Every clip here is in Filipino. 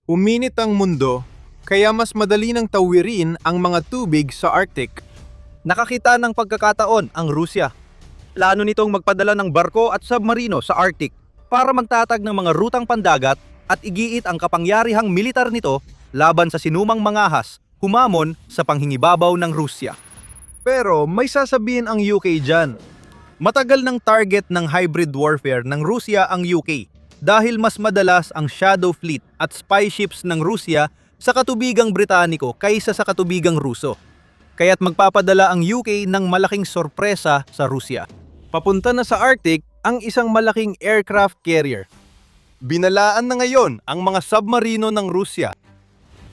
Uminit ang mundo, kaya mas madali nang tawirin ang mga tubig sa Arctic. Nakakita ng pagkakataon ang Rusya. Plano nitong magpadala ng barko at submarino sa Arctic para magtatag ng mga rutang pandagat at igiit ang kapangyarihang militar nito laban sa sinumang mangahas humamon sa panghingibabaw ng Rusya. Pero may sasabihin ang UK dyan. Matagal ng target ng hybrid warfare ng Rusya ang UK dahil mas madalas ang Shadow Fleet at spy ships ng Rusya sa katubigang Britaniko kaysa sa katubigang Ruso. Kaya't magpapadala ang UK ng malaking sorpresa sa Rusya. Papunta na sa Arctic ang isang malaking aircraft carrier. Binalaan na ngayon ang mga submarino ng Rusya.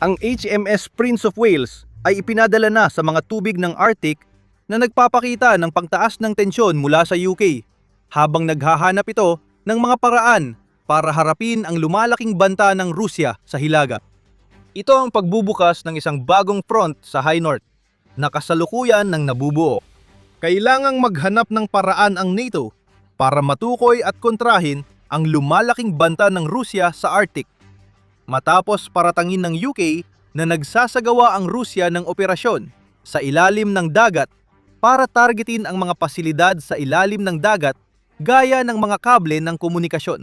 Ang HMS Prince of Wales ay ipinadala na sa mga tubig ng Arctic na nagpapakita ng pagtaas ng tensyon mula sa UK, habang naghahanap ito ng mga paraan para harapin ang lumalaking banta ng Rusya sa Hilaga. Ito ang pagbubukas ng isang bagong front sa High North na kasalukuyan ng nabubuo. Kailangang maghanap ng paraan ang NATO para matukoy at kontrahin ang lumalaking banta ng Rusya sa Arctic. Matapos paratangin ng UK na nagsasagawa ang Rusya ng operasyon sa ilalim ng dagat para targetin ang mga pasilidad sa ilalim ng dagat gaya ng mga kable ng komunikasyon.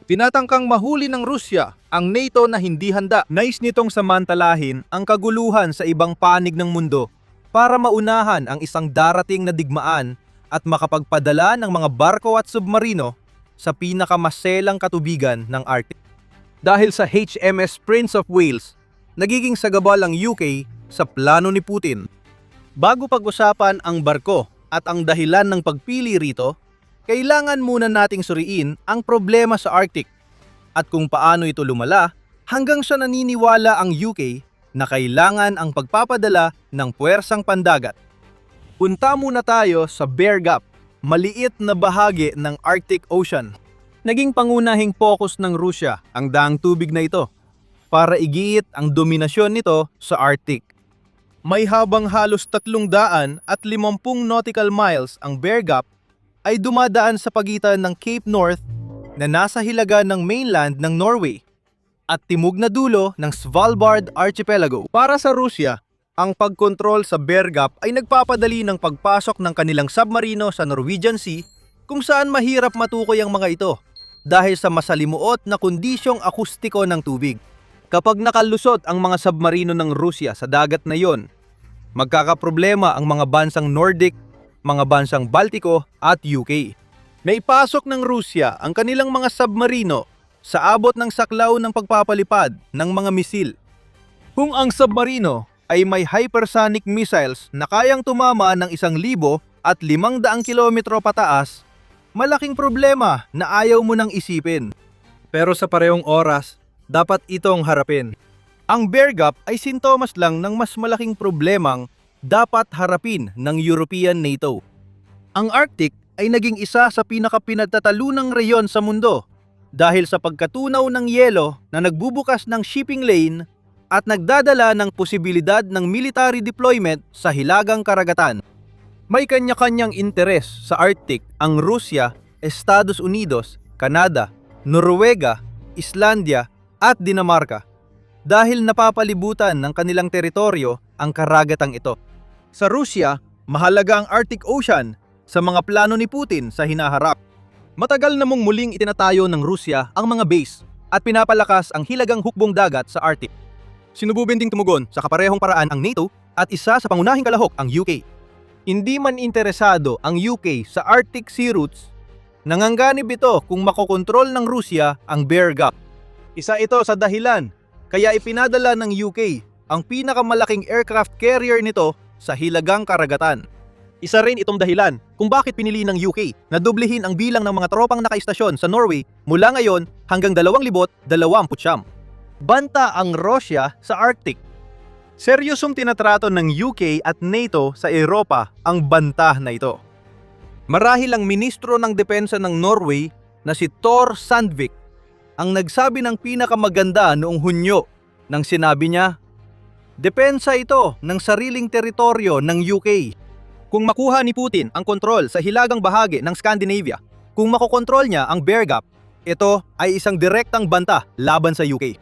Tinatangkang mahuli ng Rusya ang NATO na hindi handa. Nais nitong samantalahin ang kaguluhan sa ibang panig ng mundo para maunahan ang isang darating na digmaan at makapagpadala ng mga barko at submarino sa pinakamaselang katubigan ng Arctic. Dahil sa HMS Prince of Wales, nagiging sagabal ang UK sa plano ni Putin. Bago pag-usapan ang barko at ang dahilan ng pagpili rito, kailangan muna nating suriin ang problema sa Arctic at kung paano ito lumala hanggang sa naniniwala ang UK na kailangan ang pagpapadala ng puwersang pandagat. Punta muna tayo sa Bear Gap, maliit na bahagi ng Arctic Ocean. Naging pangunahing focus ng Rusya ang daang tubig na ito para igiit ang dominasyon nito sa Arctic. May habang halos 350 nautical miles ang Bear Gap ay dumadaan sa pagitan ng Cape North na nasa hilaga ng mainland ng Norway at timog na dulo ng Svalbard Archipelago. Para sa Rusya, ang pagkontrol sa Bear Gap ay nagpapadali ng pagpasok ng kanilang submarino sa Norwegian Sea kung saan mahirap matukoy ang mga ito dahil sa masalimuot na kondisyong akustiko ng tubig. Kapag nakalusot ang mga submarino ng Rusya sa dagat na yon, magkakaproblema ang mga bansang Nordic, mga bansang Baltiko at UK. Naipasok ng Rusya ang kanilang mga submarino sa abot ng saklaw ng pagpapalipad ng mga misil. Kung ang submarino ay may hypersonic missiles na kayang tumama ng 1,500 kilometro pataas, malaking problema na ayaw mo nang isipin. Pero sa parehong oras, dapat itong harapin. Ang Bear Gap ay sintomas lang ng mas malaking problemang dapat harapin ng European NATO. Ang Arctic ay naging isa sa pinakapinagtatalunang reyon sa mundo dahil sa pagkatunaw ng yelo na nagbubukas ng shipping lane at nagdadala ng posibilidad ng military deployment sa hilagang karagatan. May kanya-kanyang interes sa Arctic ang Rusya, Estados Unidos, Canada, Noruega, Islandia at Dinamarca dahil napapalibutan ng kanilang teritoryo ang karagatang ito. Sa Rusya, mahalaga ang Arctic Ocean sa mga plano ni Putin sa hinaharap. Matagal na mong muling itinatayo ng Rusya ang mga base at pinapalakas ang hilagang hukbong dagat sa Arctic. Sinububin ding tumugon sa kaparehong paraan ang NATO at isa sa pangunahing kalahok ang UK. Hindi man interesado ang UK sa Arctic Sea Routes, nanganganib ito kung makokontrol ng Rusya ang Bear Gap. Isa ito sa dahilan kaya ipinadala ng UK ang pinakamalaking aircraft carrier nito sa hilagang karagatan. Isa rin itong dahilan kung bakit pinili ng UK na doblehin ang bilang ng mga tropang nakaistasyon sa Norway mula ngayon hanggang 2029. Banta ang Rusya sa Arctic. Seryosong tinatrato ng UK at NATO sa Europa ang banta na ito. Marahil ang ministro ng depensa ng Norway na si Thor Sandvik ang nagsabi ng pinakamaganda noong Hunyo nang sinabi niya, depensa ito ng sariling teritoryo ng UK. Kung makuha ni Putin ang kontrol sa hilagang bahagi ng Scandinavia, kung makokontrol niya ang Bear Gap, ito ay isang direktang banta laban sa UK.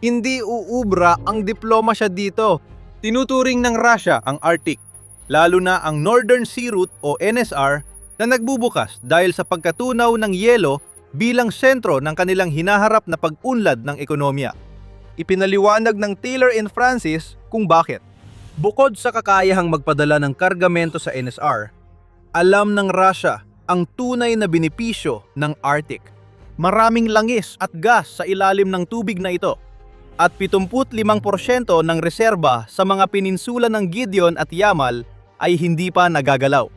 Hindi uubra ang diplomasya dito. Tinuturing ng Russia ang Arctic, lalo na ang Northern Sea Route o NSR na nagbubukas dahil sa pagkatunaw ng yelo bilang sentro ng kanilang hinaharap na pag-unlad ng ekonomiya. Ipinaliwanag ng Taylor and Francis kung bakit. Bukod sa kakayahang magpadala ng kargamento sa NSR, alam ng Russia ang tunay na benepisyo ng Arctic. Maraming langis at gas sa ilalim ng tubig na ito at 75% ng reserba sa mga peninsula ng Gideon at Yamal ay hindi pa nagagalaw.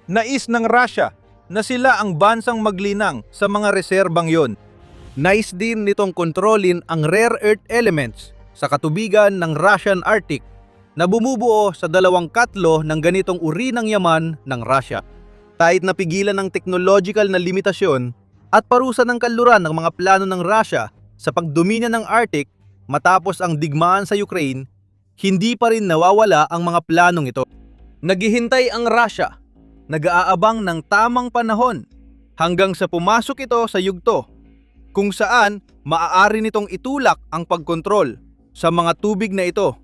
Nais ng Russia na sila ang bansang maglinang sa mga reserbang yon. Nais din nitong kontrolin ang rare earth elements sa katubigan ng Russian Arctic na bumubuo sa 2/3 ng ganitong uri ng yaman ng Russia. Kahit napigilan ng technological na limitasyon at parusa ng kanluran ng mga plano ng Russia sa pagdomina ng Arctic matapos ang digmaan sa Ukraine, hindi pa rin nawawala ang mga planong ito. Naghihintay ang Russia, nag-aabang ng tamang panahon hanggang sa pumasok ito sa yugto, kung saan maaari nitong itulak ang pagkontrol sa mga tubig na ito,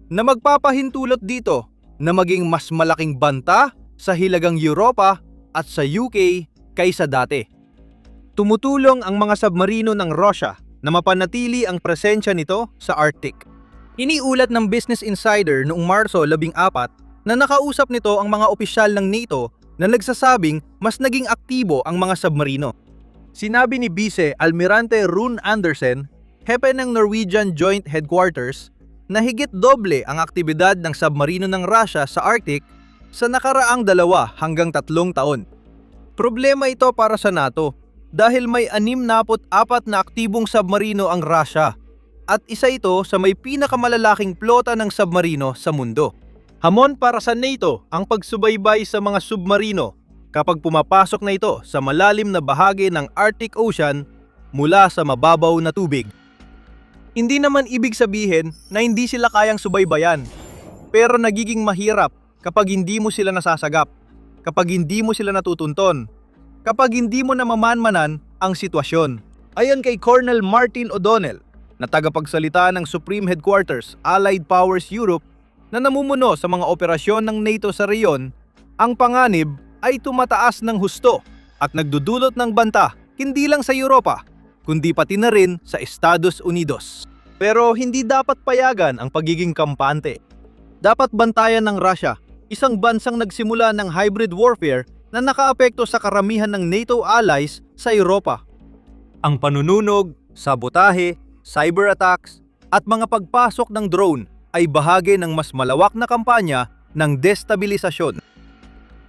na magpapahintulot dito na maging mas malaking banta sa hilagang Europa at sa UK kaysa dati. Tumutulong ang mga submarino ng Russia na mapanatili ang presensya nito sa Arctic. Iniulat ng Business Insider noong Marso 14 na nakausap nito ang mga opisyal ng NATO na nagsasabing mas naging aktibo ang mga submarino. Sinabi ni Vice Almirante Rune Andersen, hepe ng Norwegian Joint Headquarters, na higit doble ang aktibidad ng submarino ng Russia sa Arctic sa nakaraang 2 hanggang 3 taon. Problema ito para sa NATO dahil may 64 na aktibong submarino ang Russia at isa ito sa may pinakamalalaking plota ng submarino sa mundo. Hamon para sa NATO ang pagsubaybay sa mga submarino kapag pumapasok na ito sa malalim na bahagi ng Arctic Ocean mula sa mababaw na tubig. Hindi naman ibig sabihin na hindi sila kayang subaybayan, pero nagiging mahirap kapag hindi mo sila nasasagap, kapag hindi mo sila natutunton, kapag hindi mo namamanmanan ang sitwasyon. Ayon kay Colonel Martin O'Donnell, na tagapagsalita ng Supreme Headquarters Allied Powers Europe na namumuno sa mga operasyon ng NATO sa reyon, ang panganib ay tumataas ng husto at nagdudulot ng banta hindi lang sa Europa, kundi pati na rin sa Estados Unidos. Pero hindi dapat payagan ang pagiging kampante. Dapat bantayan ng Russia, isang bansang nagsimula ng hybrid warfare na nakaapekto sa karamihan ng NATO allies sa Europa. Ang panununog, sabotahe, cyber attacks, at mga pagpasok ng drone ay bahagi ng mas malawak na kampanya ng destabilisasyon.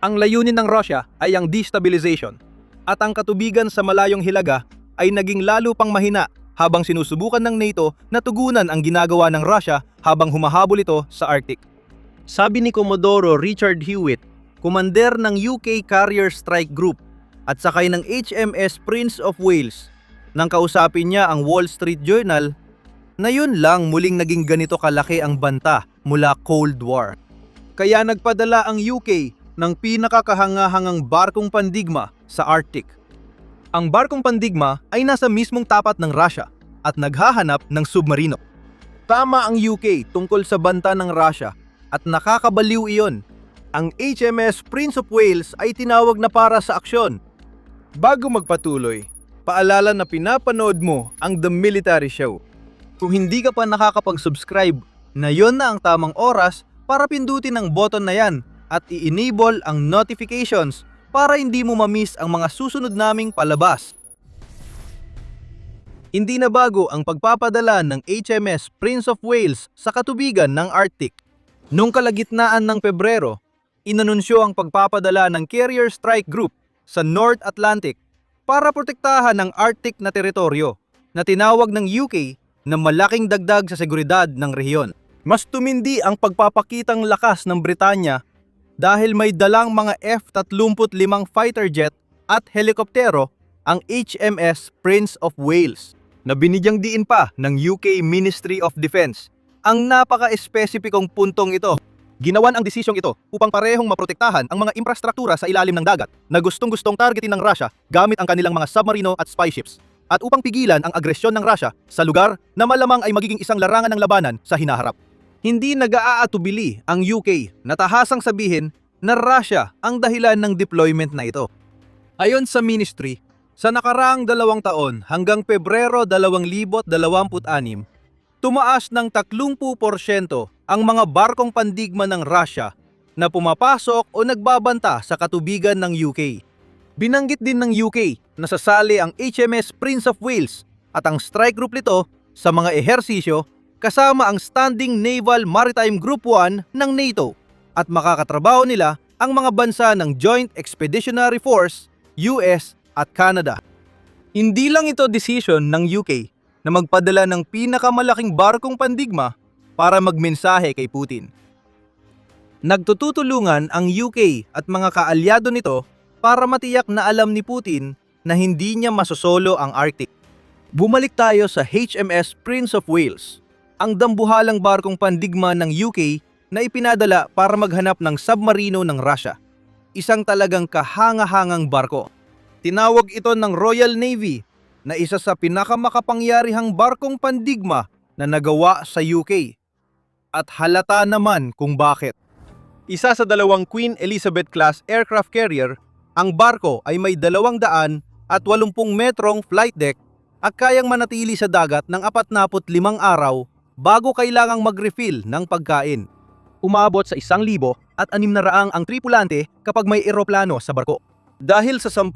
Ang layunin ng Russia ay ang destabilization, at ang katubigan sa malayong hilaga ay naging lalo pang mahina habang sinusubukan ng NATO na tugunan ang ginagawa ng Russia habang humahabol ito sa Arctic. Sabi ni Commodore Richard Hewitt, kumander ng UK Carrier Strike Group at sakay ng HMS Prince of Wales, nang kausapin niya ang Wall Street Journal, na yun lang muling naging ganito kalaki ang banta mula Cold War. Kaya nagpadala ang UK ng pinakakahangahangang barkong pandigma sa Arctic. Ang barkong pandigma ay nasa mismong tapat ng Russia at naghahanap ng submarino. Tama ang UK tungkol sa banta ng Russia at nakakabaliw iyon. Ang HMS Prince of Wales ay tinawag na para sa aksyon. Bago magpatuloy, paalala na pinapanood mo ang The Military Show. Kung hindi ka pa nakakapag-subscribe, na yon na ang tamang oras para pindutin ang button na yan at i-enable ang notifications para hindi mo ma-miss ang mga susunod naming palabas. Hindi na bago ang pagpapadala ng HMS Prince of Wales sa katubigan ng Arctic. Noong kalagitnaan ng Pebrero, inanunsyo ang pagpapadala ng Carrier Strike Group sa North Atlantic para protektahan ang Arctic na teritoryo na tinawag ng UK na malaking dagdag sa seguridad ng rehiyon. Mas tumindi ang pagpapakitang lakas ng Britanya dahil may dalang mga F-35 fighter jet at helikoptero ang HMS Prince of Wales, na binigyang diin pa ng UK Ministry of Defense ang napaka-espesipikong puntong ito. Ginawan ang desisyong ito upang parehong maprotektahan ang mga infrastruktura sa ilalim ng dagat na gustong-gustong targetin ng Russia gamit ang kanilang mga submarino at spy ships. at upang pigilan ang agresyon ng Russia sa lugar na malamang ay magiging isang larangan ng labanan sa hinaharap. Hindi nag-aatubili ang UK na tahasang sabihin na Russia ang dahilan ng deployment na ito. Ayon sa ministry, sa nakaraang 2 taon hanggang Pebrero 2026, tumaas ng 30% ang mga barkong pandigma ng Russia na pumapasok o nagbabanta sa katubigan ng UK. Binanggit din ng UK na sasali ang HMS Prince of Wales at ang strike group nito sa mga ehersisyo kasama ang Standing Naval Maritime Group 1 ng NATO at makakatrabaho nila ang mga bansa ng Joint Expeditionary Force, US at Canada. Hindi lang ito decision ng UK na magpadala ng pinakamalaking barkong pandigma para magmensahe kay Putin. Nagtutulungan ang UK at mga kaalyado nito para matiyak na alam ni Putin na hindi niya masosolo ang Arctic. Bumalik tayo sa HMS Prince of Wales, ang dambuhalang barkong pandigma ng UK na ipinadala para maghanap ng submarino ng Russia. Isang talagang kahanga-hangang barko. Tinawag ito ng Royal Navy na isa sa pinakamakapangyarihang barkong pandigma na nagawa sa UK. At halata naman kung bakit. Isa sa 2 Queen Elizabeth-class aircraft carrier, ang barko ay may 280 metrong flight deck at kayang manatili sa dagat ng 45 araw bago kailangang mag-refill ng pagkain. Umabot sa 1,600 ang tripulante kapag may eroplano sa barko. Dahil sa 10,000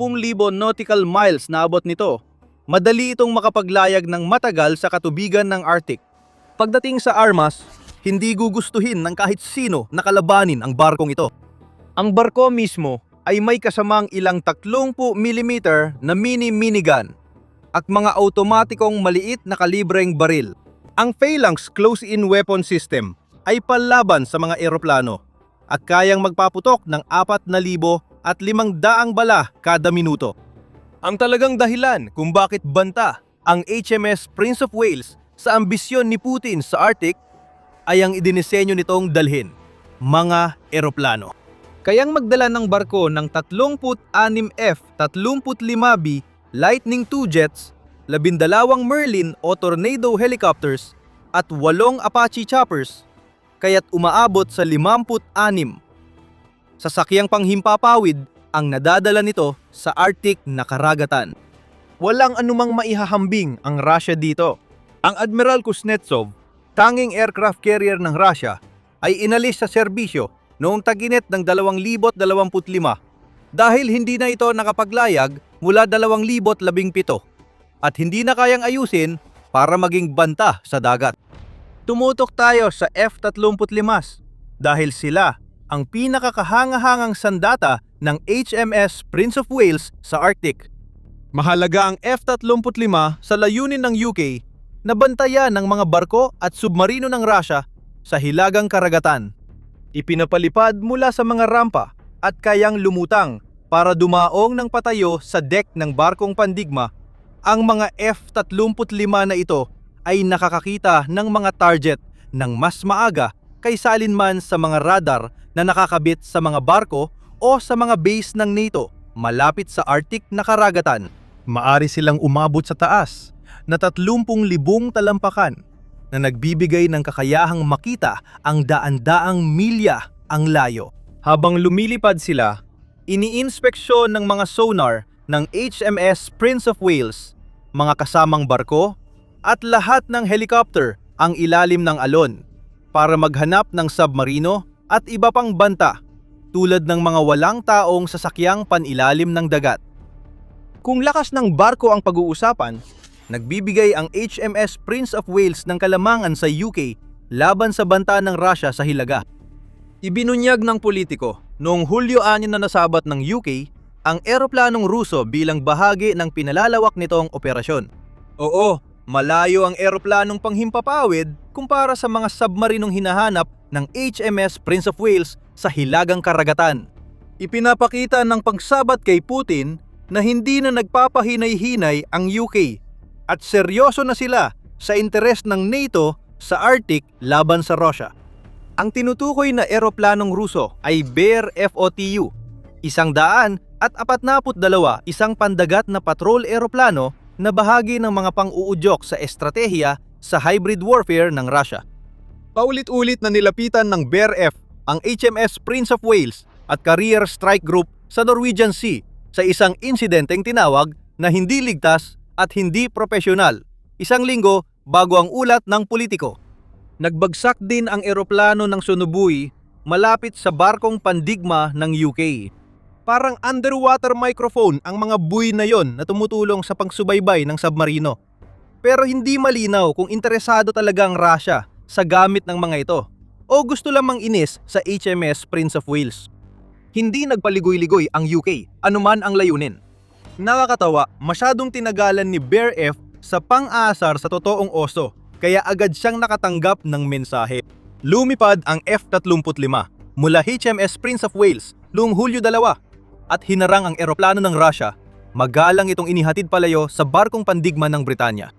nautical miles na abot nito, madali itong makapaglayag ng matagal sa katubigan ng Arctic. Pagdating sa armas, hindi gugustuhin ng kahit sino na kalabanin ang barkong ito. Ang barko mismo ay may kasamang ilang 30 mm na mini-minigun at mga automatikong maliit na kalibreng baril. Ang Phalanx Close-in Weapon System ay panlaban sa mga eroplano at kayang magpaputok ng 4,500 bala kada minuto. Ang talagang dahilan kung bakit banta ang HMS Prince of Wales sa ambisyon ni Putin sa Arctic ay ang idinisenyo nitong dalhin, mga eroplano. Kayang magdala ng barko ng 36 F-35B Lightning II jets, 12 Merlin o Tornado helicopters at 8 Apache choppers, kaya't umaabot sa 56 sasakyang panghimpapawid ang nadadala nito sa Arctic na karagatan. Walang anumang maihahambing ang Russia dito. Ang Admiral Kuznetsov, tanging aircraft carrier ng Russia, ay inalis sa serbisyo noong tag-init ng 2025 dahil hindi na ito nakapaglayag mula 2017 at hindi na kayang ayusin para maging banta sa dagat. Tumutok tayo sa F-35 dahil sila ang pinakakahanga-hangang sandata ng HMS Prince of Wales sa Arctic. Mahalaga ang F-35 sa layunin ng UK na bantayan ng mga barko at submarino ng Russia sa hilagang karagatan. Ipinapalipad mula sa mga rampa at kayang lumutang para dumaong ng patayo sa deck ng barkong pandigma. Ang mga F-35 na ito ay nakakakita ng mga target ng mas maaga kaysa alinman sa mga radar na nakakabit sa mga barko o sa mga base ng NATO malapit sa Arctic na karagatan. Maari silang umabot sa taas na 30,000 talampakan na nagbibigay ng kakayahang makita ang daan-daang milya ang layo. Habang lumilipad sila, iniinspeksyon ng mga sonar ng HMS Prince of Wales, mga kasamang barko at lahat ng helicopter ang ilalim ng alon para maghanap ng submarino at iba pang banta tulad ng mga walang taong sasakyang panilalim ng dagat. Kung lakas ng barko ang pag-uusapan, nagbibigay ang HMS Prince of Wales ng kalamangan sa UK laban sa banta ng Russia sa hilaga. Ibinunyag ng politiko noong Hulyo 6 na nasabat ng UK ang eroplanong Ruso bilang bahagi ng pinalalawak nitong operasyon. Oo, malayo ang eroplanong panghimpapawid kumpara sa mga submarinong hinahanap ng HMS Prince of Wales sa hilagang karagatan. Ipinapakita ng pagsabat kay Putin na hindi na nagpapahinay-hinay ang UK at seryoso na sila sa interes ng NATO sa Arctic laban sa Russia. Ang tinutukoy na eroplanong Ruso ay Bear FOTU, 142 isang pandagat na patrol eroplano na bahagi ng mga pang-uudyok sa estratehiya sa hybrid warfare ng Russia. Paulit-ulit na nilapitan ng BRF ang HMS Prince of Wales at Carrier Strike Group sa Norwegian Sea sa isang insidenteng tinawag na hindi ligtas at hindi propesyonal, isang linggo bago ang ulat ng politiko. Nagbagsak din ang eroplano ng Sonobuoy malapit sa barkong pandigma ng UK. Parang underwater microphone ang mga buoy na yon na tumutulong sa pagsubaybay ng submarino. Pero hindi malinaw kung interesado talaga ang Russia sa gamit ng mga ito o gusto lamang inis sa HMS Prince of Wales. Hindi nagpaligoy-ligoy ang UK, anuman ang layunin. Nakakatawa, masyadong tinagalan ni BRF sa pang-aasar sa totoong oso, kaya agad siyang nakatanggap ng mensahe. Lumipad ang F-35 mula HMS Prince of Wales noong Hulyo 2 at hinarang ang eroplano ng Russia. Magalang itong inihatid palayo sa barkong pandigma ng Britanya.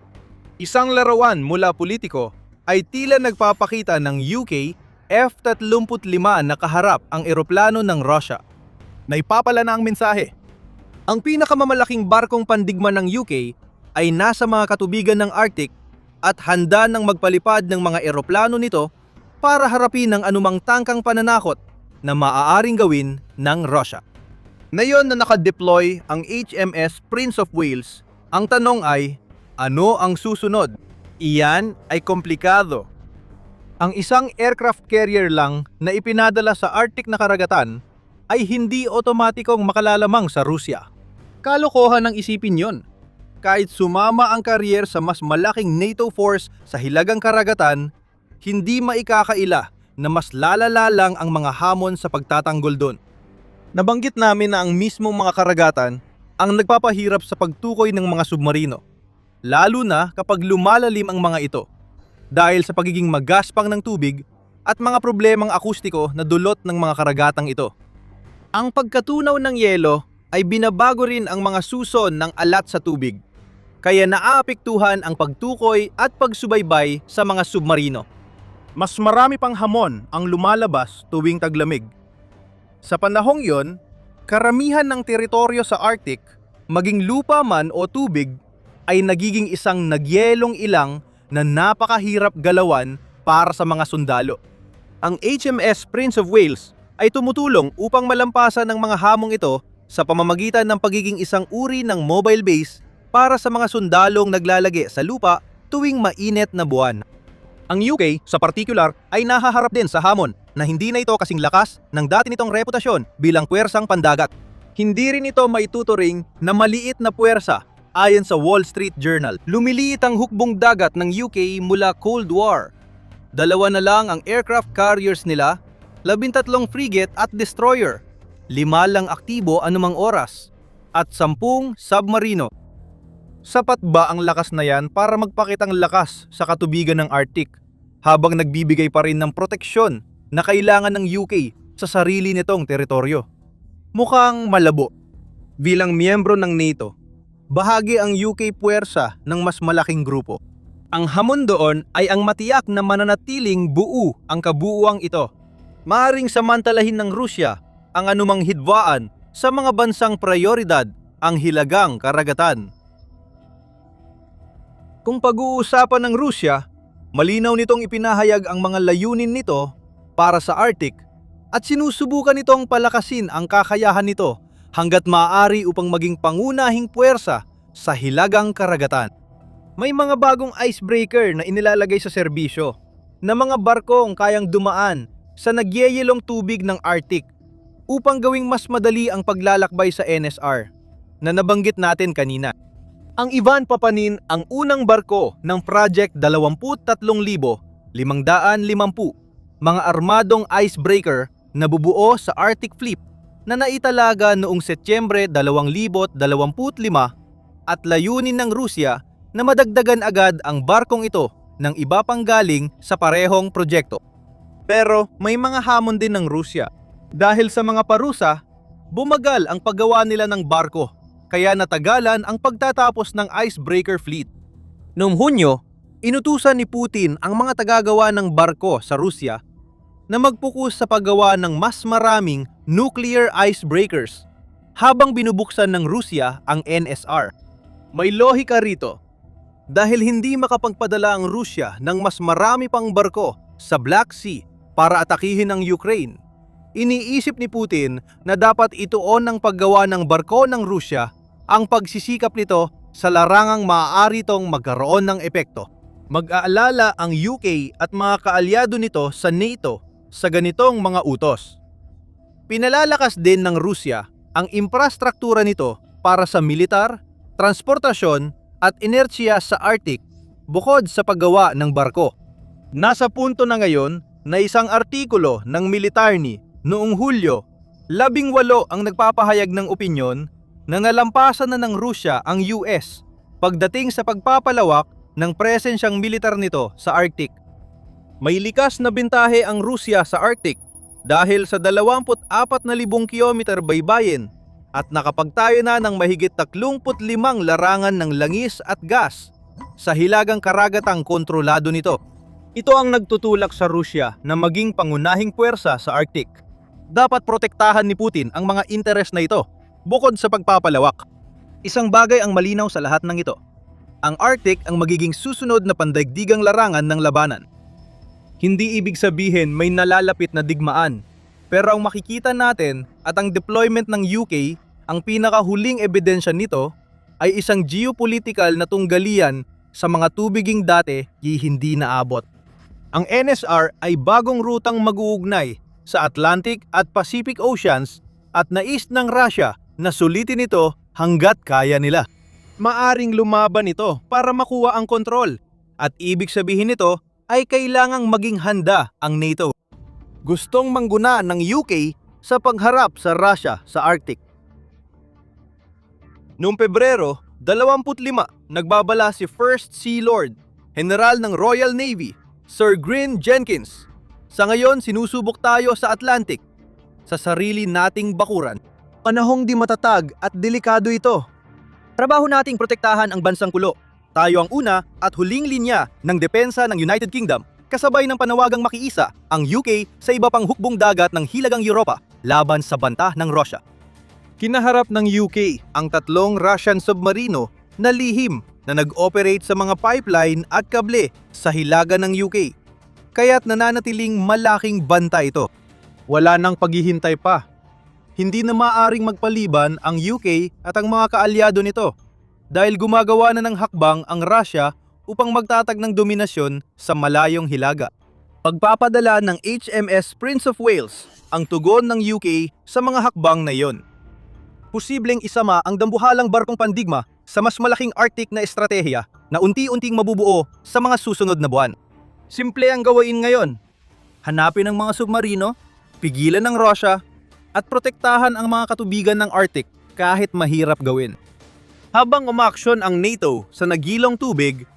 Isang larawan mula politiko ay tila nagpapakita ng UK F-35 na kaharap ang eroplano ng Russia. Naipapala na ang mensahe. Ang pinakamamalaking barkong pandigma ng UK ay nasa mga katubigan ng Arctic at handa nang magpalipad ng mga eroplano nito para harapin ang anumang tangkang pananakot na maaaring gawin ng Russia. Ngayon na nakadeploy ang HMS Prince of Wales, ang tanong ay, ano ang susunod? Iyan ay komplikado. Ang isang aircraft carrier lang na ipinadala sa Arctic na karagatan ay hindi otomatikong makalalamang sa Rusya. Kalokohan ang isipin yon. Kahit sumama ang carrier sa mas malaking NATO force sa hilagang karagatan, hindi maikakaila na mas lalala lang ang mga hamon sa pagtatanggol doon. Nabanggit namin na ang mismong mga karagatan ang nagpapahirap sa pagtukoy ng mga submarino, lalo na kapag lumalalim ang mga ito dahil sa pagiging magaspang ng tubig at mga problemang akustiko na dulot ng mga karagatang ito. Ang pagkatunaw ng yelo ay binabago rin ang mga suson ng alat sa tubig, kaya naaapektuhan ang pagtukoy at pagsubaybay sa mga submarino. Mas marami pang hamon ang lumalabas tuwing taglamig. Sa panahong yon, karamihan ng teritoryo sa Arctic, maging lupa man o tubig, ay nagiging isang nagyelong ilang na napakahirap galawan para sa mga sundalo. Ang HMS Prince of Wales ay tumutulong upang malampasan ng mga hamong ito sa pamamagitan ng pagiging isang uri ng mobile base para sa mga sundalong naglalagi sa lupa tuwing mainit na buwan. Ang UK, sa particular, ay nahaharap din sa hamon na hindi na ito kasing lakas ng dati nitong reputasyon bilang puwersang pandagat. Hindi rin ito maituturing na maliit na puwersa. Ayon sa Wall Street Journal, lumiliit ang hukbong dagat ng UK mula Cold War. 2 na lang ang aircraft carriers nila, 13 frigate at destroyer, 5 lang aktibo anumang oras, at 10 submarino. Sapat ba ang lakas na yan para magpakitang lakas sa katubigan ng Arctic habang nagbibigay pa rin ng proteksyon na kailangan ng UK sa sarili nitong teritoryo? Mukhang malabo. Bilang miyembro ng NATO, bahagi ang UK puwersa ng mas malaking grupo. Ang hamon doon ay ang matiyak na mananatiling buo ang kabuuang ito. Maaring samantalahin ng Rusya ang anumang hidwaan sa mga bansang prayoridad ang hilagang karagatan. Kung pag-uusapan ng Rusya, malinaw nitong ipinahayag ang mga layunin nito para sa Arctic at sinusubukan nitong palakasin ang kakayahan nito hanggat maaari upang maging pangunahing puwersa sa hilagang karagatan. May mga bagong icebreaker na inilalagay sa serbisyo na mga barkong kayang dumaan sa nagyeyelong tubig ng Arctic upang gawing mas madali ang paglalakbay sa NSR na nabanggit natin kanina. Ang Ivan Papanin ang unang barko ng Project 23,550 mga armadong icebreaker na bubuo sa Arctic Fleet na naitalaga noong Setyembre 2025 at layunin ng Rusya na madagdagan agad ang barkong ito ng iba pang galing sa parehong proyekto. Pero may mga hamon din ng Rusya. Dahil sa mga parusa, bumagal ang paggawa nila ng barko, kaya natagalan ang pagtatapos ng icebreaker fleet. Noong Hunyo, inutusan ni Putin ang mga tagagawa ng barko sa Rusya na magpokus sa paggawa ng mas maraming nuclear icebreakers habang binubuksan ng Rusya ang NSR. May lohika rito. Dahil hindi makapagpadala ang Rusya ng mas marami pang barko sa Black Sea para atakihin ang Ukraine, iniisip ni Putin na dapat ituon ng paggawa ng barko ng Rusya ang pagsisikap nito sa larangang maaari itong magkaroon ng epekto. Mag-aalala ang UK at mga kaalyado nito sa NATO sa ganitong mga utos. Pinalalakas din ng Rusya ang infrastruktura nito para sa militar, transportasyon at inertsiya sa Arctic bukod sa paggawa ng barko. Nasa punto na ngayon na isang artikulo ng Militarny noong Hulyo, 18 ang nagpapahayag ng opinyon na nalampasan na ng Rusya ang US pagdating sa pagpapalawak ng presensyang militar nito sa Arctic. May likas na bintahe ang Rusya sa Arctic dahil sa 24,000 kilometer baybayin at nakapagtayo na ng mahigit 35 larangan ng langis at gas sa hilagang karagatang kontrolado nito. Ito ang nagtutulak sa Rusya na maging pangunahing puwersa sa Arctic. Dapat protektahan ni Putin ang mga interes na ito bukod sa pagpapalawak. Isang bagay ang malinaw sa lahat ng ito. Ang Arctic ang magiging susunod na pandaigdigang larangan ng labanan. Hindi ibig sabihin may nalalapit na digmaan, pero ang makikita natin at ang deployment ng UK, ang pinakahuling ebidensya nito ay isang geopolitical na tunggalian sa mga tubiging dati hindi naabot. Ang NSR ay bagong rutang mag-uugnay sa Atlantic at Pacific Oceans at nais ng Russia na sulitin ito hanggat kaya nila. Maaring lumaban ito para makuha ang kontrol at ibig sabihin nito ay kailangang maging handa ang NATO. Gustong mangguna ng UK sa pagharap sa Russia sa Arctic. Noong Pebrero 25, nagbabala si First Sea Lord, General ng Royal Navy, Sir Green Jenkins. Sa ngayon, sinusubok tayo sa Atlantic, sa sarili nating bakuran. Panahong di matatag at delikado ito. Trabaho nating protektahan ang bansang kulo. Tayo ang una at huling linya ng depensa ng United Kingdom, kasabay ng panawagang makiisa ang UK sa iba pang hukbong dagat ng Hilagang Europa laban sa banta ng Russia. Kinaharap ng UK ang 3 Russian submarino na lihim na nag-operate sa mga pipeline at kable sa hilaga ng UK. Kaya't nananatiling malaking banta ito. Wala nang paghihintay pa. Hindi na maaring magpaliban ang UK at ang mga kaalyado nito dahil gumagawa na ng hakbang ang Russia upang magtatag ng dominasyon sa malayong hilaga. Pagpapadala ng HMS Prince of Wales ang tugon ng UK sa mga hakbang na iyon. Posibleng isama ang dambuhalang barkong pandigma sa mas malaking Arctic na estratehiya na unti-unting mabubuo sa mga susunod na buwan. Simple ang gawain ngayon. Hanapin ang mga submarino, pigilan ng Russia, at protektahan ang mga katubigan ng Arctic kahit mahirap gawin. Habang umaksyon ang NATO sa nagilong tubig,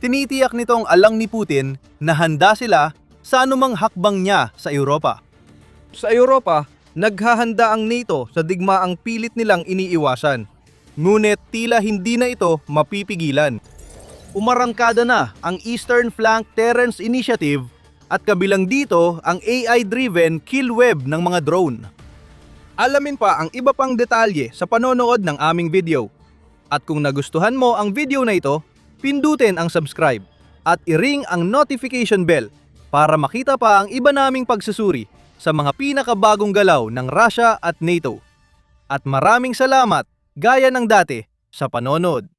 tinitiyak nitong alang ni Putin na handa sila sa anumang hakbang niya sa Europa. Sa Europa, naghahanda ang NATO sa digmaang pilit nilang iniiwasan. Ngunit tila hindi na ito mapipigilan. Umarangkada na ang Eastern Flank Terrence Initiative at kabilang dito ang AI-driven kill web ng mga drone. Alamin pa ang iba pang detalye sa panonood ng aming video. At kung nagustuhan mo ang video na ito, pindutin ang subscribe at i-ring ang notification bell para makita pa ang iba naming pagsusuri sa mga pinakabagong galaw ng Russia at NATO. At maraming salamat, gaya ng dati, sa panonood.